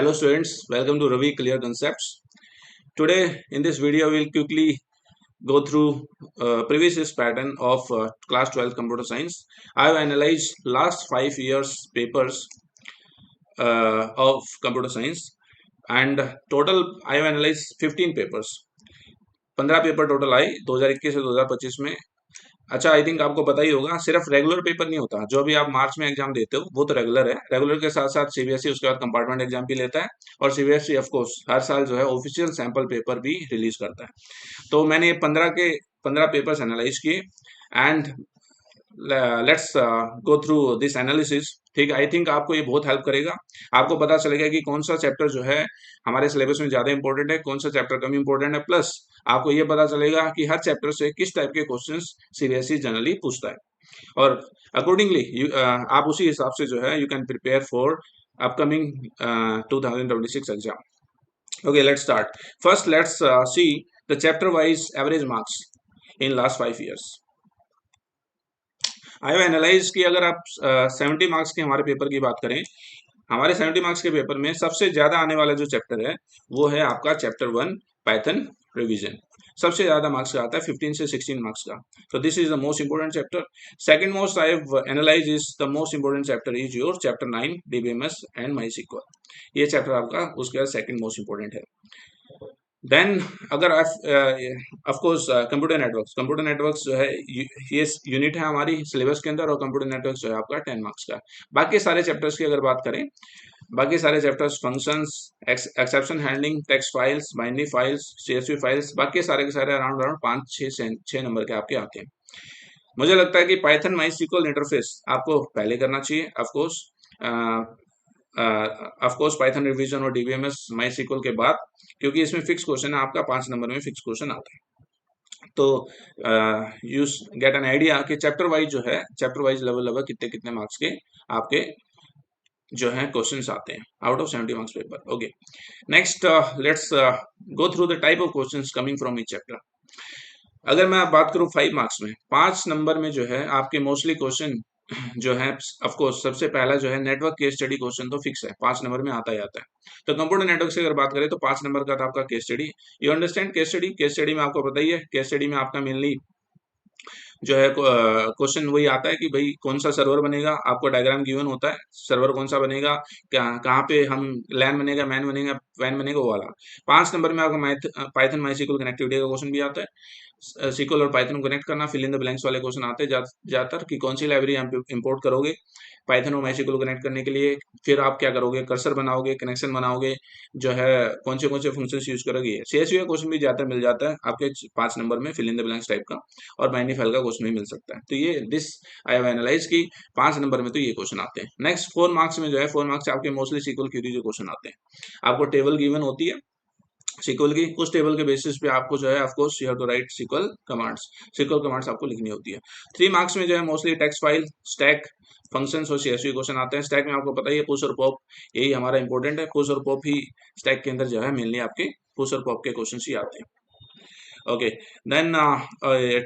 Hello students, welcome to Ravi Clear Concepts. Today in this video we'll quickly go through previous year's pattern of class 12 computer science. I have analyzed last 5 years papers of computer science and total I have analyzed 15 papers. 15 paper total आए 2021 से 2025 में। अच्छा, I think आपको पता ही होगा, सिर्फ regular paper नहीं होता। जो भी आप मार्च में एग्जाम देते हो वो तो रेगुलर है। रेगुलर के साथ साथ सीबीएसई उसके बाद कंपार्टमेंट एग्जाम भी लेता है और सीबीएसई ऑफ कोर्स हर साल जो है ऑफिशियल सैंपल पेपर भी रिलीज करता है। तो मैंने 15 पेपर्स एनालाइज किए and let's go through this analysis. ठीक है, आई थिंक आपको ये बहुत हेल्प करेगा। आपको पता चलेगा कि कौन सा चैप्टर जो है हमारे सिलेबस में ज्यादा इंपॉर्टेंट है, कौन सा चैप्टर कम इंपॉर्टेंट है, प्लस आपको ये पता चलेगा कि हर चैप्टर से किस टाइप के क्वेश्चंस सीबीएसई जनरली पूछता है और अकॉर्डिंगली आप उसी हिसाब से जो है you can prepare for upcoming 2026 exam. Okay, let's start. First let's see the chapter wise average marks in last 5 years। I have analyse कि अगर आप 70 मार्क्स के हमारे पेपर की बात करें, हमारे 70 मार्क्स के पेपर में सबसे ज्यादा आने वाला जो चैप्टर है वो है आपका चैप्टर 1 पाइथन रिवीजन। सबसे ज्यादा मार्क्स का आता है 15 से 16 मार्क्स का। तो this is the most important chapter. Second most I have analyse is the most important chapter is your chapter 9 DBMS and MySQL. ये चैप्टर आपका उसके बाद सेकंड मोस्ट इंपोर्टेंट है। देन अगर आप ऑफ कोर्स कंप्यूटर नेटवर्क्स जो है ये यूनिट है हमारी सिलेबस के अंदर और कंप्यूटर नेटवर्क्स जो है आपका 10 मार्क्स का। बाकी सारे चैप्टर्स की अगर बात करें, बाकी सारे chapters functions, exception handling, text files, binary files, CSV files, बाकी सारे के सारे अराउंड 5-6 नंबर के आपके आते हैं। मुझे लगता है कि पाइथन माइस्क्ल इंटरफेस आपको पहले करना चाहिए। ऑफ कोर्स पाइथन रिवीजन और डीबीएमएस माइस्क्ल के बाद, क्योंकि इसमें फिक्स क्वेश्चन है आपका 5 नंबर में फिक्स क्वेश्चन आता है। तो यू गेट एन आइडिया कि चैप्टर वाइज जो है चैप्टर वाइज लेवल कितने कितने मार्क्स के आपके जो है क्वेश्चंस आते हैं out of 70 marks paper. Okay, next let's go through the type of questions coming from each chapter. अगर मैं बात करूं 5 मार्क्स में, 5 नंबर में जो है आपके मोस्टली क्वेश्चन जो है ऑफ कोर्स सबसे पहला जो है नेटवर्क केस स्टडी क्वेश्चन तो फिक्स है, 5 नंबर में आता ही आता है। तो कंप्यूटर नेटवर्क से अगर बात करें तो 5 नंबर का था आपका case study. You understand case study में आपको पता ही है, केस स्टडी में आपका मेनली जो है क्वेश्चन वही आता है कि भाई कौन सा सर्वर बनेगा, आपको डायग्राम गिवन होता है, सर्वर कौन सा बनेगा, कहाँ पे हम लैन बनेगा, मैन बनेगा, वैन बनेगा, वो वाला। 5 नंबर में आपका पाइथन माइस्क्ल कनेक्टिविटी का क्वेश्चन भी आता है। सीक्वल और पाइथन को कनेक्ट करना, फिल इन द ब्लैंक्स वाले क्वेश्चन आते हैं ज्यादातर कि कौन सी लाइब्रेरी आप इंपोर्ट करोगे पाइथन और माइस्क्ल को कनेक्ट करने के लिए, फिर आप क्या करोगे, कर्सर बनाओगे, कनेक्शन बनाओगे, जो है कौन से फंक्शंस यूज करोगे। सीएसवी का क्वेश्चन भी ज्यादातर मिल जाता है आपके 5 नंबर में, fill in the blanks type का, और बाइनरी फाइल का क्वेश्चन भी मिल सकता है। तो ये दिस आई हैव एनालाइज की 5 नंबर में तो ये क्वेश्चन आते हैं। नेक्स्ट 4 मार्क्स में जो है 4 मार्क्स आपके मोस्टली सीक्वल क्वेरी जो क्वेश्चन आते हैं। आपको टेबल गिवन होती है सीक्वल की, उस टेबल के बेसिस पे आपको जो है of course you have to write SQL commands आपको लिखनी होती है। 3 मार्क्स में जो है mostly text file, stack, functions और सीएसवी क्वेश्चन आते हैं। स्टैक में आपको पता ही है पुश और पॉप, यही हमारा इंपॉर्टेंट है। पुश और पॉप ही स्टैक के अंदर जो है मेनली आपके पुश और पॉप के क्वेश्चन ही आते हैं। ओके, देन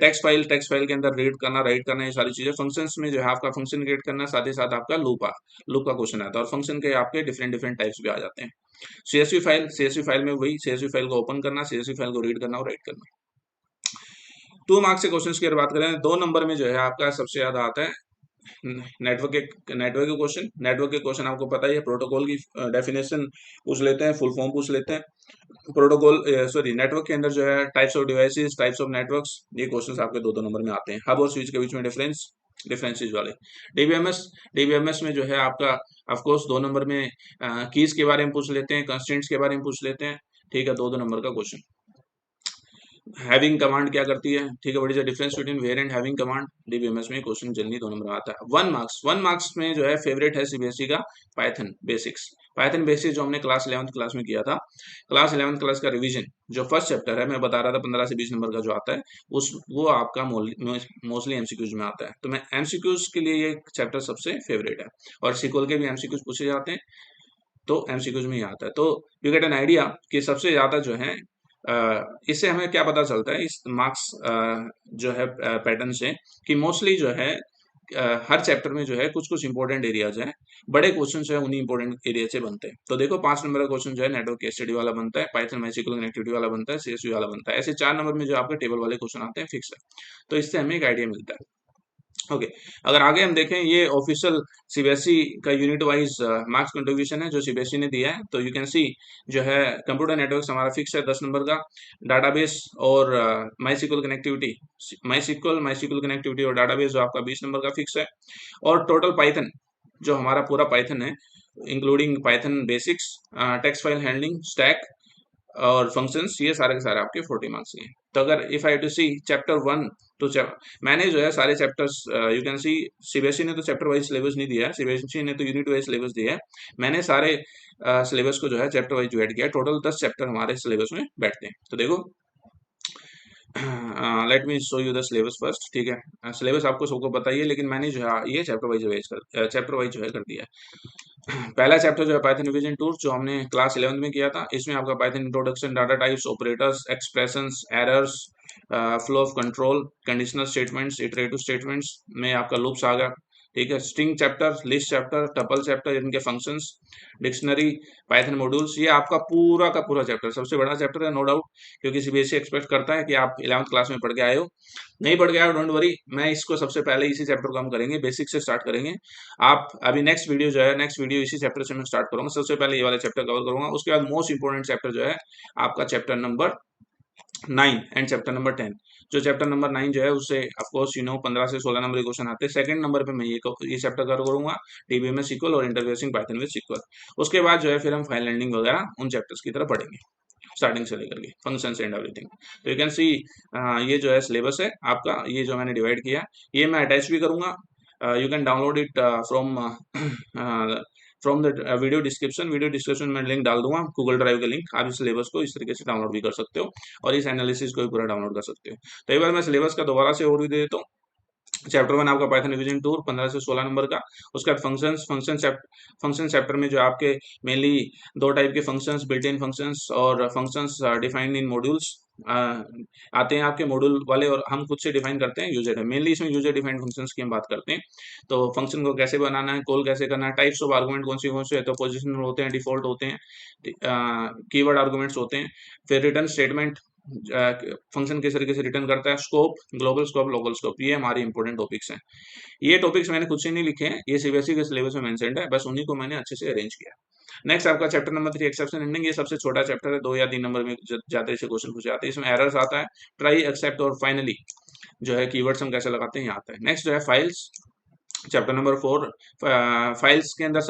टेक्स्ट फाइल के अंदर रीड करना, राइट करना, ये सारी चीजें। फंक्शंस में जो है आपका फंक्शन क्रिएट करना, साथ ही साथ आपका लूप का क्वेश्चन आता है, और फंक्शन के आपके डिफरेंट टाइप्स भी आ जाते हैं। सीएसवी फाइल में वही सीएसवी फाइल को ओपन करना, सीएसवी फाइल को रीड करना और राइट करना। 2 मार्क्स के क्वेश्चन की अगर बात करें, 2 नंबर में जो है आपका सबसे ज्यादा आता है नेटवर्क के क्वेश्चन आपको पता ही है। प्रोटोकॉल की डेफिनेशन पूछ लेते हैं, फुल फॉर्म पूछ लेते हैं। प्रोटोकॉल नेटवर्क के अंदर जो है types of devices, types of networks, ये क्वेश्चंस आपके 2 नंबर में आते हैं। हब और स्विच के बीच में डिफरेंसेस वाले। डीबीएमएस में जो है आपका ऑफ कोर्स 2 नंबर में कीज के बारे में पूछ लेते हैं, कंस्ट्रेंट्स के बारे में पूछ लेते हैं। ठीक है, 2 नंबर का क्वेश्चन। हैविंग कमांड क्या करती है, ठीक है, what is the difference between where and having command. DBMS में क्वेश्चन जनरली 2 नंबर में आता है। 1 मार्क्स में जो है फेवरेट है सीबीएसई का पाइथन बेसिक्स जो हमने क्लास 11th क्लास में किया था। क्लास 11th क्लास का रिवीजन जो फर्स्ट चैप्टर है, मैं बता रहा था 15 से 20 नंबर का जो आता है, वो आपका मोस्टली एमसीक्यूज में आता है। तो मैं एमसीक्यूज के लिए ये चैप्टर सबसे फेवरेट है, और सीक्वल के भी एमसीक्यूज पूछे जाते हैं, तो एमसीक्यूज में ही आता है। तो यू गेट एन आइडिया कि सबसे ज्यादा जो है इससे हमें क्या पता चलता है इस मार्क्स जो है पैटर्न से, कि मोस्टली जो है हर चैप्टर में जो है कुछ कुछ इंपॉर्टेंट एरियाज हैं, बड़े क्वेश्चन जो है उन्हीं इंपॉर्टेंट एरिया से बनते हैं। तो देखो 5 नंबर का क्वेश्चन जो है नेटवर्क केस स्टडी वाला बनता है, पाइथन माइस्क्ल कनेक्टिविटी वाला बनता है, सीएसवी वाला बनता है। ऐसे 4 नंबर में जो आपके टेबल वाले क्वेश्चन आते हैं फिक्स है। तो इससे हमें एक आइडिया मिलता है। ओके, अगर आगे हम देखें, ये ऑफिशियल सीबीएसई का यूनिट वाइज मार्क्स कंट्रीब्यूशन है जो सीबीएसई ने दिया है। तो यू कैन सी जो है कंप्यूटर नेटवर्क हमारा फिक्स है 10 नंबर का, डाटाबेस और माई सिक्वल कनेक्टिविटी और डाटाबेस जो आपका 20 नंबर का फिक्स है। और टोटल पाइथन जो हमारा पूरा पाइथन है, including Python basics, text file handling, stack और फंक्शंस, ये सारे के सारे आपके 40 मार्क्स के हैं। तो अगर if I to see chapter 1, तो मैंने जो है सारे chapters, you can see CBSE ने तो चैप्टर वाइज सिलेबस नहीं दिया है, सीबीएसई ने तो यूनिट वाइज सिलेबस दिया है। मैंने सारे सिलेबस को जो है चैप्टर वाइज डिवाइड किया है। टोटल 10 चैप्टर हमारे सिलेबस में बैठते हैं। तो देखो, let me show you the syllabus first. ठीक है, सिलेबस आपको सबको पता ही है, लेकिन मैंने जो है ये चैप्टर वाइज जो है कर दिया है। पहला चैप्टर जो है पाइथन रिवीजन टूर, जो हमने क्लास 11 में किया था। इसमें आपका Python introduction, data types, operators, expressions, errors, flow of control, conditional statements, iterative statements में आपका लूप्स आ गया। ठीक है, string chapter, list chapter, tuple chapter, इनके फंक्शंस, डिक्शनरी, पाइथन मॉड्यूल्स, ये आपका पूरा का पूरा चैप्टर सबसे बड़ा चैप्टर है, नो डाउट। क्योंकि सीबीएसई एक्सपेक्ट करता है कि आप 11th क्लास में पढ़ के आए हो। नहीं पढ़ के आए हो, डोंट वरी, मैं इसको सबसे पहले इसी चैप्टर को हम करेंगे, बेसिक से स्टार्ट करेंगे। आप अभी नेक्स्ट वीडियो जो है, नेक्स्ट वीडियो इसी चैप्टर से मैं स्टार्ट करूंगा। सबसे पहले ये वाला चैप्टर कवर करूंगा, उसके बाद मोस्ट इंपोर्टेंट चैप्टर जो है आपका chapter number 9 and chapter number 10। जो चैप्टर नंबर 9 जो है उससे ऑफकोर्स 15 से 16 नंबर के क्वेश्चन आते हैं। सेकंड नंबर पे मैं ये चैप्टर कवर करूंगा, डीबीएमएस सीक्वल और इंटरफेसिंग पाइथन विद सीक्वल। उसके बाद जो है फिर हम फाइल लैंडिंग वगैरह उन चैप्टर्स की तरफ पढ़ेंगे, स्टार्टिंग से लेकर के फंक्शंस एंड एवरीथिंग। तो यू कैन सी ये जो है सिलेबस है आपका, ये जो मैंने डिवाइड किया, ये मैं अटैच भी करूंगा। You can download it from the video description में लिंक डाल दूंगा, गूगल ड्राइव का लिंक। आप इस सिलेबस को इस तरीके से डाउनलोड भी कर सकते हो और इस एनालिसिस को भी पूरा डाउनलोड कर सकते हो। तो एक बार मैं सिलेबस का दोबारा से ओवरव्यू दे देता हूँ। चैप्टर 1 आपका पाइथन रिवीजन टूर 15 से 16 नंबर का। उसके बाद फंक्शन चैप्टर में जो आपके मेनली 2 टाइप के फंक्शंस, बिल्ट इन फंक्शंस और फंक्शंस डिफाइंड इन मॉड्यूल्स आते हैं आपके मॉड्यूल वाले, और हम खुद से डिफाइन करते हैं यूजर है। मेनली इसमें यूजर डिफाइंड फंक्शंस की हम बात करते हैं। तो फंक्शन को कैसे बनाना है, कॉल कैसे करना है, टाइप्स ऑफ आर्गुमेंट कौन से है, तो पोजिशनल होते हैं, डिफॉल्ट होते हैं, कीवर्ड आर्गुमेंट्स होते हैं, फिर रिटर्न स्टेटमेंट, फंक्शन किस तरीके से रिटर्न करता है, scope, global scope, local scope, ये हमारे इंपॉर्टेंट टॉपिक्स हैं। ये टॉपिक्स मैंने खुद से नहीं लिखे हैं, ये सीबीएसई के सिलेबस में मेंशन्ड है, बस उन्हीं को मैंने अच्छे से अरेंज किया। नेक्स्ट आपका चैप्टर नंबर 3 एक्सेप्शन एंडिंग, ये सबसे छोटा चैप्टर है, 2 या 3 नंबर में जाते से क्वेश्चन पूछे जाते हैं। इसमें एरर्स आता है, ट्राई, एक्सेप्ट और फाइनली जो है कीवर्ड्स हम कैसे लगाते हैं यहाँ आता है। नेक्स्ट जो है फाइल्स, चैप्टर नंबर 4। फाइल्स के अंदर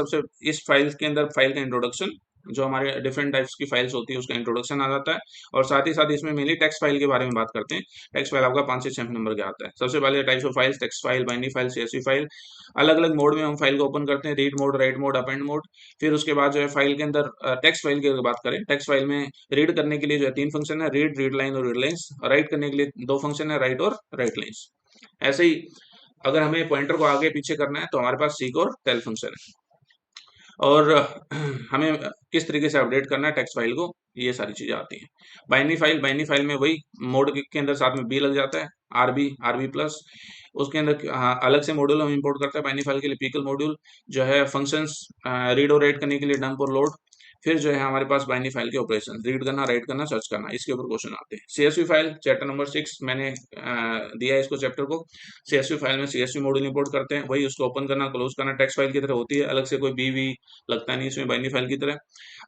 इस फाइल्स के अंदर फाइल का इंट्रोडक्शन, जो हमारे डिफरेंट टाइप्स की फाइल्स होती है उसका इंट्रोडक्शन आ जाता है। और साथ ही साथ इसमें मेनली टेक्स्ट फाइल के बारे में बात करते हैं। टेक्स्ट फाइल आपका 5 से 6 नंबर का आता है। सबसे पहले types of files, text file, binary file, CSV file. अलग अलग मोड में हम फाइल को ओपन करते हैं, read mode, right mode, append mode. फिर उसके बाद जो है फाइल के अंदर टेक्स्ट फाइल की अगर बात करें, टेक्स्ट फाइल में रीड करने के लिए जो है 3 फंक्शन है, रीड लाइन और रीड लाइन्स। राइट करने के लिए 2 फंक्शन है, राइट और राइट लाइन्स। ऐसे ही अगर हमें पॉइंटर को आगे पीछे करना है तो हमारे पास सीक और टेल फंक्शन है। और हमें किस तरीके से अपडेट करना है टेक्स्ट फाइल को, ये सारी चीजें आती हैं। बाइनरी फाइल में वही मोड के अंदर साथ में बी लग जाता है, आरबी प्लस। उसके अंदर अलग से मॉड्यूल हम इंपोर्ट करते हैं बाइनरी फाइल के लिए, पिकल मॉड्यूल जो है फंक्शंस रीड और राइट करने के लिए, डंप और लोड। फिर जो है हमारे पास बाइनरी फाइल के ऑपरेशन, रीड करना, राइट करना, सर्च करना, इसके ऊपर क्वेश्चन आते हैं। सीएसवी फाइल चैप्टर नंबर 6 मैंने दिया है इसको चैप्टर को। सीएसवी फाइल में सीएसवी मॉड्यूल इंपोर्ट करते हैं, वही उसको ओपन करना, क्लोज करना, टेक्स्ट फाइल की तरह होती है, अलग से कोई बी लगता नहीं इसमें बाइनरी फाइल की तरह।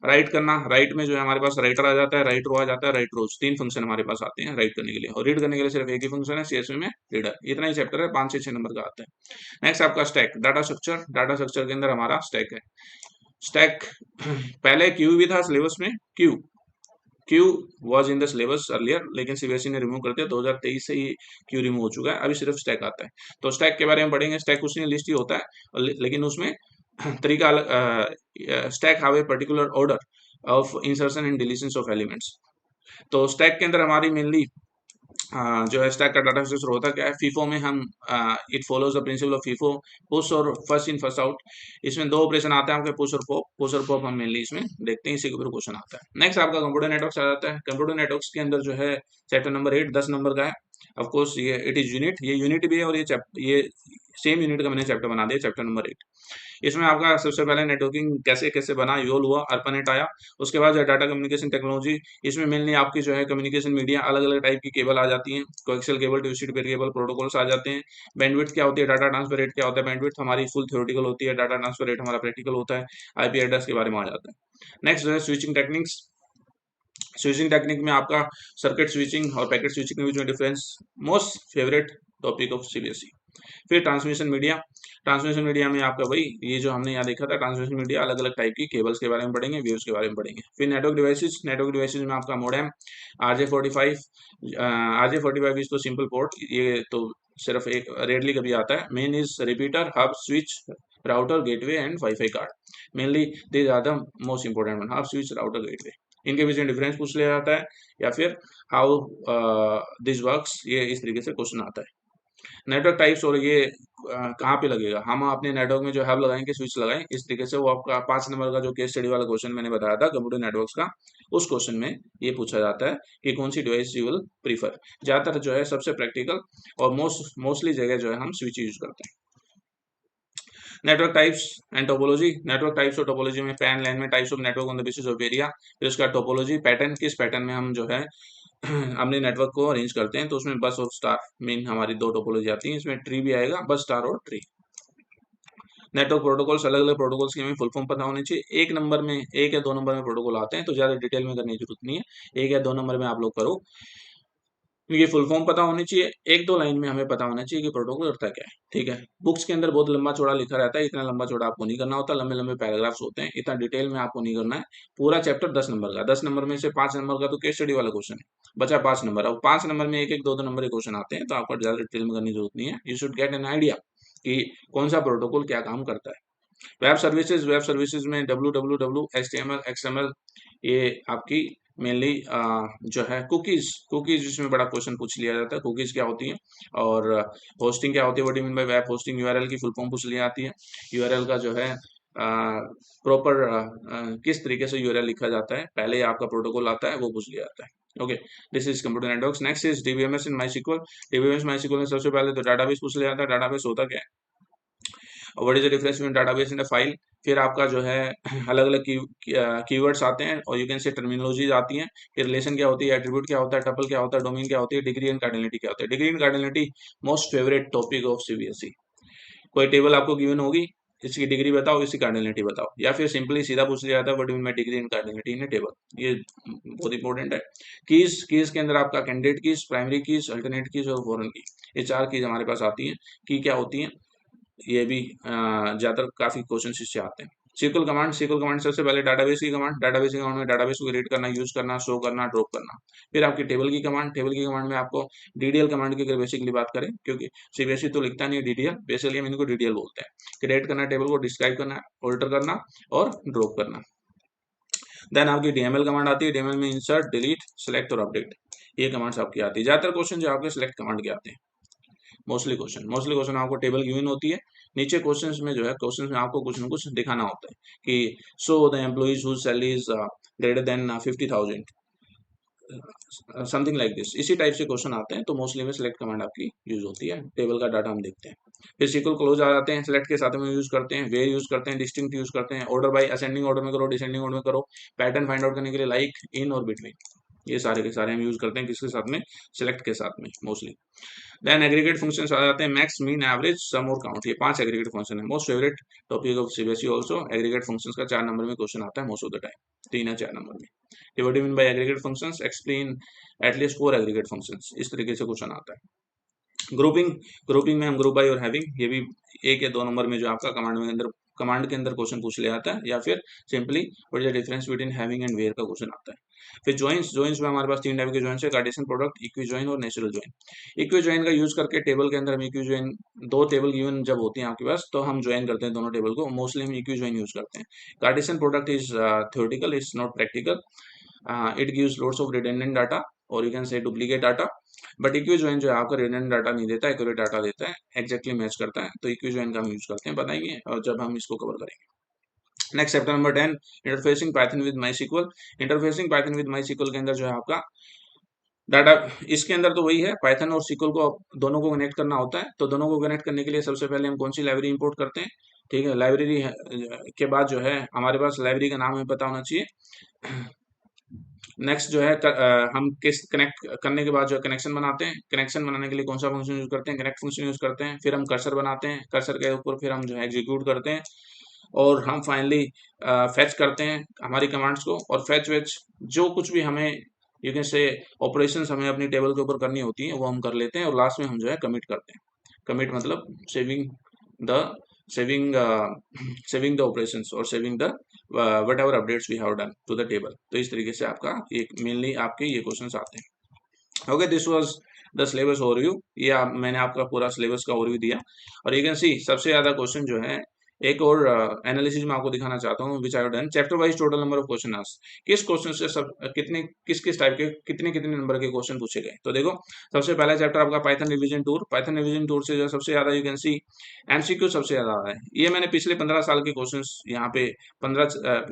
राइट करना, राइट में जो है हमारे पास राइटर आ जाता है, राइट रो आ जाता है, राइट रोज, 3 फंक्शन हमारे पास आते हैं राइट करने के लिए। और रीड करने के लिए सिर्फ एक ही फंक्शन है सीएसवी में, रीडर। इतना ही चैप्टर है, 5 से 6 नंबर का आता है। नेक्स्ट आपका स्टैक, डाटा स्ट्रक्चर के अंदर हमारा स्टैक है। स्टैक पहले क्यू भी था सिलेबस में, Q was in the syllabus earlier, लेकिन सीबीएसई ने रिमूव कर दिया, 2023 से ही क्यू रिमूव हो चुका है, अभी सिर्फ स्टैक आता है। तो स्टैक के बारे में पढ़ेंगे। स्टैक कुछ नहीं, लिस्ट ही होता है, लेकिन उसमें तरीका अलग। Stack have a particular order of insertion and deletion of elements. तो स्टैक के अंदर हमारी मेनली जो है स्टैक का डाटा स्ट्रक्चर होता क्या है, फीफो में हम it follows the principle of FIFO, push और फर्स्ट इन फर्स्ट आउट। इसमें 2 ऑपरेशन आते हैं आपके, पुश और पॉप हम मेनली इसमें देखते हैं, इसी के ऊपर क्वेश्चन आता है। नेक्स्ट आपका कंप्यूटर नेटवर्क आ जाता है। कंप्यूटर नेटवर्क्स के अंदर जो है चैप्टर नंबर 8 10 नंबर का है। ऑफ कोर्स ये इट इज यूनिट, ये यूनिट भी है और ये सेम यूनिट का मैंने चैप्टर बना दिया, चैप्टर नंबर 8। इसमें आपका सबसे पहले नेटवर्किंग कैसे कैसे बना, यूल हुआ, अर्पानेट आया। उसके बाद जो है डाटा कम्युनिकेशन टेक्नोलॉजी, इसमें मेनली आपकी जो है कम्युनिकेशन मीडिया, अलग अलग टाइप की केबल आ जाती हैं, coaxial cable, twisted pair cable, protocols आ जाते हैं। बैंडविड्थ क्या होती है, डाटा ट्रांसफर रेट क्या होता है, बैंडविड्थ हमारी फुल थ्योरेटिकल होती है, डाटा ट्रांसफर रेट हमारा प्रैक्टिकल होता है, आईपी एड्रेस के बारे में आ जाता है। नेक्स्ट जो है स्विचिंग टेक्निक्स। स्विचिंग टेक्निक में आपका सर्किट स्विचिंग और पैकेट स्विचिंग के बीच में difference, most favourite topic of CBSE. फिर ट्रांसमिशन मीडिया। ट्रांसमिशन मीडिया में आपका वही ये जो हमने यहाँ देखा था, ट्रांसमिशन मीडिया अलग अलग टाइप की केबल्स के बारे में पढ़ेंगे, वेव्स के बारे में पढ़ेंगे। फिर नेटवर्क डिवाइसेस। नेटवर्क डिवाइसेस में आपका मोडेम, RJ45। RJ45 इज तो सिंपल पोर्ट, ये तो सिर्फ एक रेयरली कभी आता है। Main is repeater, hub, switch, router, gateway and WiFi card. Mainly these are the most important one, hub, switch, router, gateway. इनके बीच में डिफरेंस पूछ लिया जाता है, या फिर हाउ दिस वर्क्स, ये इस तरीके से क्वेश्चन आता है। नेटवर्क टाइप्स, और ये कहाँ पे लगेगा, हम अपने नेटवर्क में जो हब लगाएंगे, स्विच लगाएं, इस तरीके से वो आपका 5 नंबर का जो केस स्टडी वाला क्वेश्चन मैंने बताया था कंप्यूटर नेटवर्क्स का, उस क्वेश्चन में ये पूछा जाता है कि कौन सी डिवाइस यू विल प्रीफर। ज्यादातर जो है सबसे प्रैक्टिकल और मोस्टली जगह जो है हम स्विच यूज करते हैं। Network types and topology. Network types और टोपोलॉजी में पैन, लाइन में types of network on the basis of area. फिर उसका टोपोलॉजी, पैटर्न, किस पैटर्न में हम जो है अपने नेटवर्क को अरेंज करते हैं, तो उसमें बस और स्टार मेन हमारी दो टोपोलॉजी आती है। इसमें ट्री भी आएगा, बस, स्टार और ट्री। नेटवर्क प्रोटोकॉल्स, अलग अलग प्रोटोकॉल्स की हमें फुल फॉर्म पता होनी चाहिए। एक नंबर में, एक या दो नंबर में प्रोटोकॉल आते हैं, तो ज्यादा डिटेल में करने की जरूरत नहीं है, एक या दो नंबर में आप लोग करो, क्योंकि फुल फॉर्म पता होनी चाहिए। एक दो लाइन में हमें पता होना चाहिए कि प्रोटोकॉल करता क्या है, ठीक है। बुक्स के अंदर बहुत लंबा चौड़ा लिखा रहता है, इतना लंबा चौड़ा आपको नहीं करना होता, लंबे लंबे पैराग्राफ्स होते हैं, इतना डिटेल में आपको नहीं करना है। पूरा चैप्टर 10 नंबर का, 10 नंबर में से 5 नंबर का तो केस स्टडी वाला क्वेश्चन है, बचा 5 नंबर। अब 5 नंबर में एक एक दो दो नंबर के क्वेश्चन आते हैं, तो आपको ज्यादा डिटेल में करने की जरूरत नहीं है। You should get an idea कि कौन सा प्रोटोकॉल क्या काम करता है। वेब सर्विसेज, वेब सर्विसेज में www, HTML, XML, ये आपकी मेनली जो है कुकीज, कुकीज इसमें बड़ा क्वेश्चन पूछ लिया जाता है, कुकीज क्या होती है, और होस्टिंग क्या होती है, what do you mean by web hosting, URL की फुल फॉर्म पूछ ली जाती है, यूआरएल का जो है प्रॉपर किस तरीके से यूआरएल लिखा जाता है, पहले आपका प्रोटोकॉल आता है, वो पूछ लिया जाता है। Okay, this is computer networks. Next is DBMS in MySQL. DBMS MySQL में सबसे पहले तो डाटाबेस पूछ लिया जाता है, डाटाबेस होता क्या है, what is the difference between database and a file. फिर आपका जो है अलग अलग कीवर्ड्स आते हैं, और यू कैन से टर्मिनोलॉजीज आती हैं, कि रिलेशन क्या होती है, एट्रीब्यूट क्या होता है, टपल क्या होता है, डोमेन क्या होती है, डिग्री एंड कार्डिनलिटी क्या होता है। Degree and cardinality most favourite topic of CBSE. कोई टेबल आपको गिवन होगी, इसकी डिग्री बताओ, इसकी कार्डिनलिटी बताओ, या फिर सिंपली सीधा पूछ लिया जाता है what do you mean by degree and cardinality in a table. ये बहुत इंपॉर्टेंट है। कीज, कीज के अंदर आपका candidate keys, primary keys, alternate keys और फॉरेन की, ये 4 कीज हमारे पास आती हैं। की क्या होती हैं, ये भी ज्यादातर काफी क्वेश्चन इससे आते हैं। सीक्वल कमांड, सीक्वल कमांड सबसे पहले डाटाबेस की कमांड, डाटाबेस की कमांड में डाटाबेस को रीड करना, यूज करना, शो करना, ड्रॉप करना। फिर आपकी टेबल की कमांड, टेबल की कमांड में आपको डीडीएल कमांड की अगर बेसिकली बात करें, क्योंकि सीबीएसई तो लिखता नहीं है डीडीएल, बेसिकली हम इनको डीडीएल बोलते हैं। क्रिएट करना, टेबल को डिस्क्राइब करना, ऑल्टर करना और ड्रॉप करना। देन आपकी डीएमएल कमांड आती है, डीएमएल में इंसर्ट, डिलीट, सेलेक्ट और अपडेट, ये कमांड्स आपकी आती है। ज्यादातर क्वेश्चन जो आपके सेलेक्ट कमांड के आते हैं, मोस्टली क्वेश्चन आपको टेबल गिवन होती है, नीचे क्वेश्चंस में जो है, क्वेश्चंस में आपको कुछ ना कुछ दिखाना होता है कि show the employees whose salary is greater than 50,000, something like this, इसी टाइप से क्वेश्चन आते हैं, तो मोस्टली में सिलेक्ट कमांड आपकी यूज होती है, टेबल का डाटा हम देखते हैं। फिर सीक्वल क्लोज आ जाते हैं, सिलेक्ट के साथ में यूज करते हैं, वेयर यूज करते हैं, डिस्टिंक्ट यूज करते हैं, ऑर्डर बाय असेंडिंग ऑर्डर में करो, डिसेंडिंग ऑर्डर में करो, पैटर्न फाइंड आउट करने के लिए लाइक, इन और बिटवीन, ये सारे के सारे हम यूज करते हैं किसके साथ में, सिलेक्ट के साथ में मोस्टली। देन एग्रीगेट फंक्शंस आ जाते हैं, मैक्स, मीन, एवरेज, सम और काउंट, ये 5 एग्रीगेट फंक्शन है। Most favourite topic of CBSE also aggregate functions का 4 नंबर में क्वेश्चन आता है मोस्ट ऑफ द टाइम, 3 या 4 नंबर में। What do you mean by aggregate functions, explain at least 4 aggregate functions, इस तरीके से क्वेश्चन आता है। ग्रुपिंग, ग्रुपिंग में हम ग्रुप बाय और हैविंग, ये भी 1 या 2 नंबर में जो आपका कमांड के अंदर क्वेश्चन पूछ लिया जाता है, या फिर simply what is the difference between having and where का क्वेश्चन आता है। फिर जॉइंस, जॉइंस में हमारे पास 3 टाइप के जॉइंस है, कार्टेशियन प्रोडक्ट, इक्वी जॉइन और नेचुरल जॉइन। इक्वी जॉइन का यूज करके टेबल के अंदर हम इक्वी जॉइन, 2 टेबल गिवन जब होती हैं आपके पास, तो हम ज्वाइन करते हैं दोनों टेबल को, मोस्टली हम इक्वी जॉइन यूज करते हैं। Cartesian product is theoretical, it's not practical, it gives lots of redundant data और you can say duplicate data, but equi join जो है आपका रिडंडेंट डाटा नहीं देता, एक्यूरेट डाटा देता है, एक्जैक्टली मैच करता है, तो इक्वी जॉइन का हम यूज करते हैं, बताएंगे और जब हम इसको कवर करेंगे। Next chapter number 10, interfacing Python with MySQL. Interfacing Python with MySQL के अंदर जो है आपका डाटा इसके अंदर तो वही है, पाइथन और सीक्वल को दोनों को कनेक्ट करना होता है। तो दोनों को कनेक्ट करने के लिए सबसे पहले हम कौन सी लाइब्रेरी इंपोर्ट करते हैं, ठीक है। लाइब्रेरी के बाद जो है हमारे पास लाइब्रेरी का नाम हमें पता होना चाहिए। नेक्स्ट जो है हम किस कनेक्ट करने के बाद जो कनेक्शन बनाते हैं, कनेक्शन बनाने के लिए कौन सा फंक्शन यूज करते हैं, कनेक्ट फंक्शन यूज करते हैं। फिर हम कर्सर बनाते हैं, कर्सर के ऊपर फिर हम जो है एग्जीक्यूट करते हैं, और हम फाइनली फेच करते हैं हमारी कमांड्स को। और फेच वेच जो कुछ भी हमें यू कैन से ऑपरेशंस हमें अपनी टेबल के ऊपर करनी होती है वो हम कर लेते हैं, और लास्ट में हम जो है कमिट करते हैं। कमिट मतलब saving the saving saving the operations और saving the whatever updates we have done to the table. तो इस तरीके से आपका ये मेनली आपके ये क्वेश्चंस आते हैं। Okay, this was the syllabus overview. ये मैंने आपका पूरा सिलेबस का ओवरव्यू दिया। और यू कैन सी सबसे ज्यादा क्वेश्चन जो है, एक और एनालिसिस में आपको दिखाना चाहता हूँ, which I have done chapter wise total number of question asked. किस क्वेश्चन से सब कितने किस किस टाइप के कितने कितने नंबर के क्वेश्चन पूछे गए। तो देखो, सबसे पहला चैप्टर आपका Python revision tour. Python revision tour से जो सबसे ज्यादा यू कैन सी एमसीक्यू सबसे ज्यादा आ रहा है। ये मैंने पिछले 15 साल के क्वेश्चंस यहाँ पे 15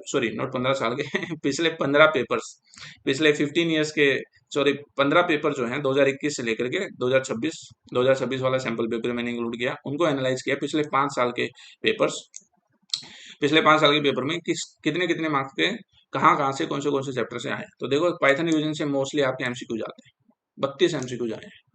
सॉरी नॉट 15 साल के पिछले 15 पेपर्स, पिछले 15 ईयर्स के, सॉरी 15 पेपर जो हैं 2021 से लेकर के 2026 वाला सैंपल पेपर मैंने इंक्लूड किया, उनको एनालाइज किया। पिछले 5 साल के पेपर्स, पिछले 5 साल के पेपर में किस कितने कितने मार्क्स के कहाँ कहाँ से कौन से चैप्टर से आए। तो देखो, पाइथन रिवीजन से मोस्टली आपके एमसीक्यू जाते हैं, 32 एमसीक्यू आए हैं।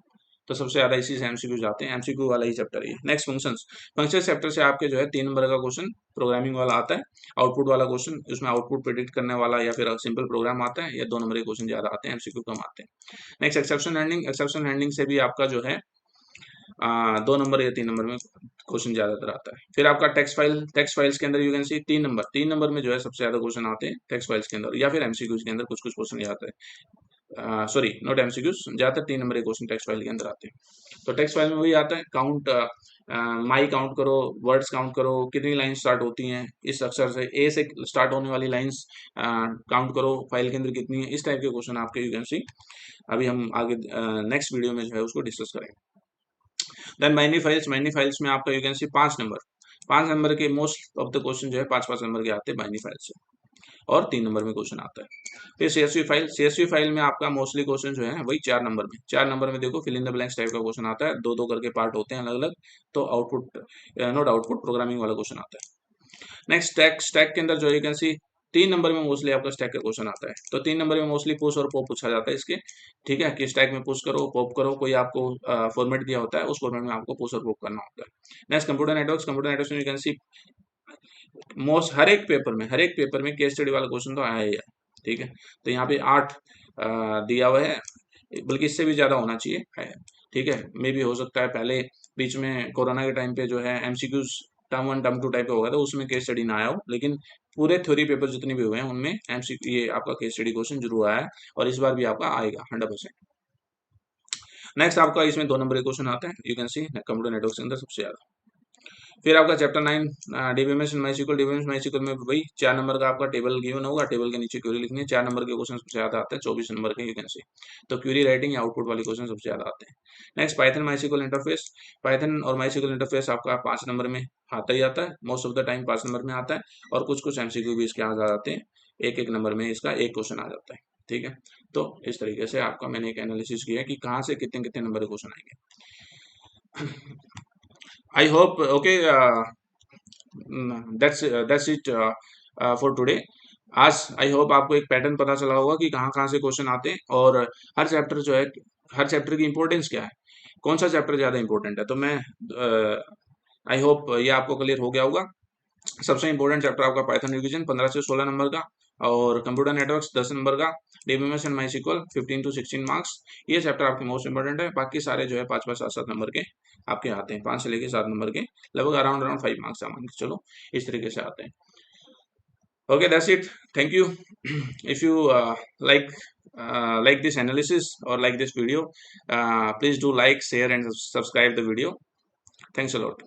तो सबसे ज्यादा इसी से एमसीक्यू जाते हैं, एमसीक्यू वाला ही चैप्टर है। नेक्स्ट फंक्शंस, फंक्शन चैप्टर से आपके जो है 3 नंबर का क्वेश्चन प्रोग्रामिंग वाला आता है। आउटपुट वाला क्वेश्चन, उसमें आउटपुट प्रेडिक्ट करने वाला या फिर सिंपल प्रोग्राम आता है, या 2 नंबर के क्वेश्चन ज्यादा आते हैं, एमसीक्यू कम आते हैं। Next exception handling, exception handling से भी आपका जो है 2 नंबर या 3 नंबर में क्वेश्चन ज्यादातर आता है। फिर आपका टेक्स्ट फाइल, टेक्स्ट फाइल्स के अंदर यू कैन सी 3 नंबर में जो है सबसे ज्यादा क्वेश्चन आते हैं टेक्स्ट फाइल्स के अंदर, या फिर एमसीक्यूज के अंदर कुछ कुछ क्वेश्चन आते हैं। सॉरी नॉट एमसीक्यूज, ज्यादातर 3 नंबर के क्वेश्चन टेक्स्ट फाइल के अंदर आते हैं। तो टेक्स्ट फाइल में वही आता है, काउंट माई काउंट करो, वर्ड्स काउंट करो, कितनी लाइन स्टार्ट होती हैं इस अक्षर से, ए से स्टार्ट होने वाली लाइंस काउंट करो, फाइल के अंदर कितनी है। इस टाइप के क्वेश्चन आपके यू कैन सी अभी हम आगे नेक्स्ट वीडियो में जो है उसको डिस्कस करेंगे। Then binary files, binary files में आपका यू कैन सी 5 नंबर के मोस्ट ऑफ द क्वेश्चन जो है 5 नंबर के आते हैं बाइनरी फाइल से, और 3 नंबर में क्वेश्चन आता है। फिर सीएसवी फाइल, सीएसवी फाइल में आपका मोस्टली क्वेश्चन जो है वही 4 नंबर में, 4 नंबर में देखो fill in the blanks type का क्वेश्चन आता है, 2 2 करके पार्ट होते हैं अलग अलग। तो आउटपुट नोट आउटपुट प्रोग्रामिंग वाला क्वेश्चन आता है। नेक्स्ट स्टैक, स्टैक के अंदर जो यू कैन सी 3 नंबर में मोस्टली आपका स्टैक का क्वेश्चन आता है। तो 3 नंबर में मोस्टली पुश और पॉप पूछा जाता है इसके, ठीक है, कि स्टैक में पुश करो पॉप करो, कोई आपको फॉर्मेट दिया होता है, उस फॉर्मेट में आपको पुश और पॉप करना होता है। Next computer networks, computer networks में यू कैन सी मोस्ट हर एक पेपर में केस स्टडी वाला क्वेश्चन तो आया ही है, ठीक है। तो यहाँ पे 8 दिया हुआ है, बल्कि इससे भी ज्यादा होना चाहिए है, ठीक है। मे भी हो सकता है पहले बीच में कोरोना के टाइम पे जो है एमसीक्यूज टर्म 1 टर्म 2 टाइप का होगा, तो उसमें केस स्टडी ना आया हो, लेकिन पूरे थ्योरी पेपर जितने भी हुए हैं उनमें एमसीक्यू ये आपका केस स्टडी क्वेश्चन जरूर आया है, और इस बार भी आपका आएगा 100%। नेक्स्ट आपका इसमें 2 नंबर के क्वेश्चन आते हैं, you can C computer network के अंदर सबसे ज्यादा। फिर आपका chapter 9 DBMS and MySQL, DBMS MySQL में वही 4 नंबर का आपका टेबल गिवन होगा, टेबल के नीचे क्वेरी लिखनी है। 4 नंबर के क्वेश्चन सबसे ज्यादा आते हैं, 24 नंबर के यू कैन सी। तो क्वेरी राइटिंग या आउटपुट वाले क्वेश्चन सबसे ज्यादा आते हैं। Next Python MySQL interface, Python और माइस्क्ल इंटरफेस आपका 5 नंबर में आता ही आता है, most of the time 5 number में आता है, और कुछ कुछ एमसीक्यू भी इसके आ जाते हैं, एक एक नंबर में इसका एक क्वेश्चन आ जाता है, ठीक है। तो इस तरीके से आपका मैंने एक एनालिसिस किया कि कहाँ से कितने कितने नंबर के क्वेश्चन आएंगे। I hope okay, that's it for today. आज आई होप आपको एक पैटर्न पता चला होगा कि कहाँ कहाँ से क्वेश्चन आते हैं, और हर चैप्टर जो है, हर चैप्टर की इंपॉर्टेंस क्या है, कौन सा चैप्टर ज्यादा इंपॉर्टेंट है। तो मैं आई होप ये आपको क्लियर हो गया होगा। सबसे इंपॉर्टेंट चैप्टर आपका पाइथन रिवीजन 15 से 16 नंबर का, और कंप्यूटर नेटवर्क्स 10 नंबर का, DBMS and MySQL 15 to 16 marks. ये चैप्टर आपके मोस्ट इंपॉर्टेंट है। बाकी सारे जो है 5 7 नंबर के आपके आते हैं, 5 से लेके 7 नंबर के, लगभग अराउंड 5 मार्क्स मान के चलो, इस तरीके से आते हैं। Okay, that's it, thank you. If you like this analysis or like this video, please do like, share and subscribe the video. Thanks a lot.